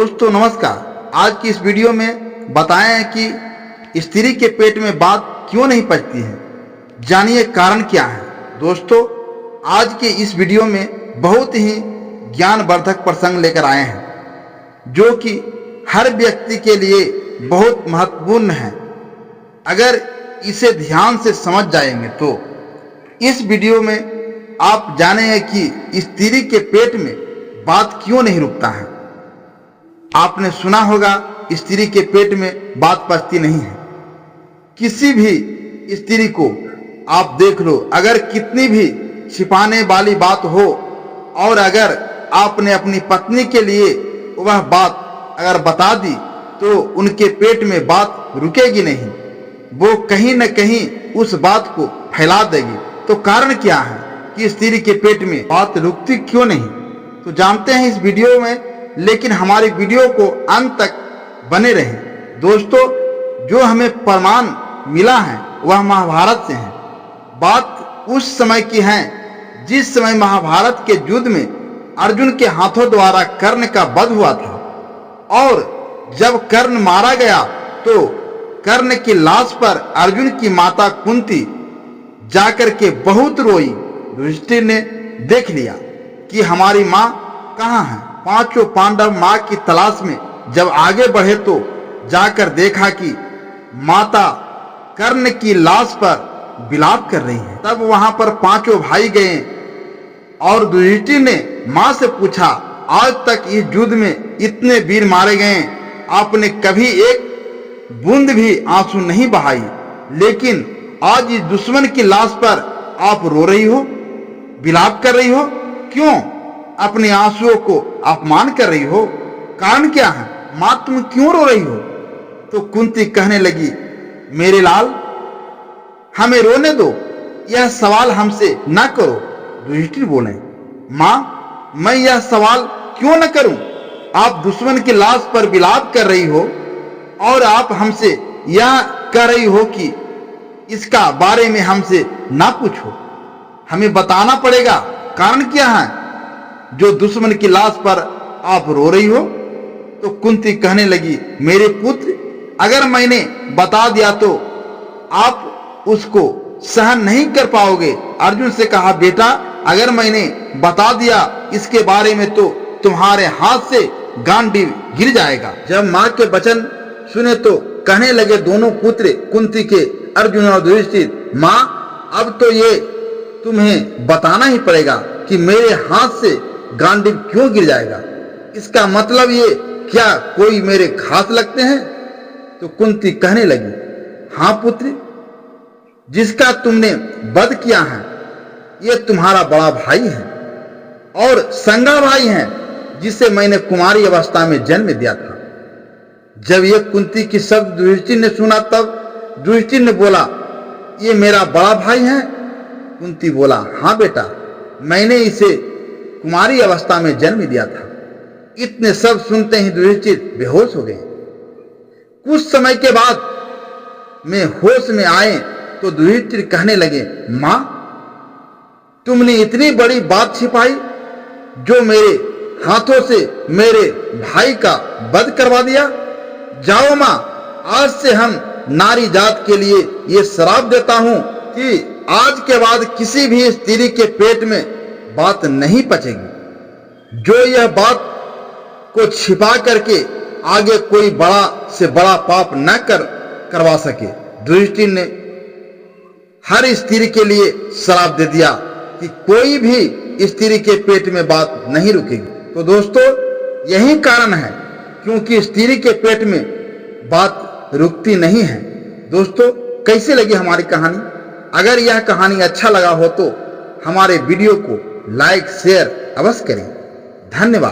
दोस्तों नमस्कार। आज की इस वीडियो में बताएं कि स्त्री के पेट में बात क्यों नहीं पचती है, जानिए कारण क्या है। दोस्तों आज के इस वीडियो में बहुत ही ज्ञानवर्धक प्रसंग लेकर आए हैं जो कि हर व्यक्ति के लिए बहुत महत्वपूर्ण है। अगर इसे ध्यान से समझ जाएंगे तो इस वीडियो में आप जानेंगे कि स्त्री के पेट में बात क्यों नहीं रुकता है। आपने सुना होगा स्त्री के पेट में बात पचती नहीं है। किसी भी स्त्री को आप देख लो, अगर कितनी भी छिपाने वाली बात हो और अगर आपने अपनी पत्नी के लिए वह बात अगर बता दी तो उनके पेट में बात रुकेगी नहीं, वो कहीं न कहीं उस बात को फैला देगी। तो कारण क्या है कि स्त्री के पेट में बात रुकती क्यों नहीं, तो जानते हैं इस वीडियो में। लेकिन हमारी वीडियो को अंत तक बने रहें। दोस्तों जो हमें प्रमाण मिला है वह महाभारत से है। बात उस समय की है जिस समय महाभारत के युद्ध में अर्जुन के हाथों द्वारा कर्ण का वध हुआ था और जब कर्ण मारा गया तो कर्ण की लाश पर अर्जुन की माता कुंती जाकर के बहुत रोई। युधिष्ठिर ने देख लिया कि हमारी माँ कहाँ है। पांचों पांडव माँ की तलाश में जब आगे बढ़े तो जाकर देखा कि माता कर्ण की लाश पर विलाप कर रही है। तब वहां पर पांचों भाई गए और युधिष्ठिर ने माँ से पूछा, आज तक इस युद्ध में इतने वीर मारे गए, आपने कभी एक बूंद भी आंसू नहीं बहाई, लेकिन आज इस दुश्मन की लाश पर आप रो रही हो, विलाप कर रही हो, क्यों? अपने आंसुओं को अपमान कर रही हो, कारण क्या है? मां तुम क्यों रो रही हो? तो कुंती कहने लगी, मेरे लाल हमें रोने दो, यह सवाल हमसे न करो। युधिष्ठिर बोले, मां मैं यह सवाल क्यों न करूं? आप दुश्मन की लाश पर विलाप कर रही हो और आप हमसे यह कह रही हो कि इसका बारे में हमसे ना पूछो। हमें बताना पड़ेगा कारण क्या है जो दुश्मन की लाश पर आप रो रही हो। तो कुंती कहने लगी, मेरे पुत्र अगर मैंने बता दिया तो आप उसको सहन नहीं कर पाओगे। अर्जुन से कहा, बेटा अगर मैंने बता दिया इसके बारे में तो तुम्हारे हाथ से गांडीव गिर जाएगा। जब माँ के वचन सुने तो कहने लगे दोनों पुत्र कुंती के, अर्जुन और युधिष्ठिर, माँ अब तो ये तुम्हें बताना ही पड़ेगा कि मेरे हाथ से गांडीव क्यों गिर जाएगा। इसका मतलब ये क्या कोई मेरे घास लगते हैं? तो कुंती कहने लगी, हाँ पुत्र, जिसका तुमने वध किया है ये तुम्हारा बड़ा भाई है और संगा भाई है जिसे मैंने कुमारी अवस्था में जन्म दिया था। जब ये कुंती की शब्द युधिष्ठिर ने सुना तब युधिष्ठिर ने बोला, ये मेरा बड़ा भाई है? कुंती बोला, हाँ बेटा, मैंने इसे कुमारी अवस्था में जन्म दिया था। इतने सब सुनते ही युधिष्ठिर बेहोश हो गए। कुछ समय के बाद में होश में आए तो युधिष्ठिर कहने लगे, मां तुमने इतनी बड़ी बात छिपाई जो मेरे हाथों से मेरे भाई का वध करवा दिया। जाओ मां, आज से हम नारी जात के लिए ये श्राप देता हूं कि आज के बाद किसी भी स्त्री के पेट में बात नहीं पचेगी। जो यह बात को छिपा करके आगे कोई बड़ा से बड़ा पाप न करवा सके। युधिष्ठिर ने हर स्त्री के लिए श्राप दे दिया कि कोई भी स्त्री के पेट में बात नहीं रुकेगी। तो दोस्तों यही कारण है क्योंकि स्त्री के पेट में बात रुकती नहीं है। दोस्तों कैसे लगी हमारी कहानी? अगर यह कहानी अच्छा लगा हो तो हमारे वीडियो को लाइक शेयर अवश्य करें। धन्यवाद।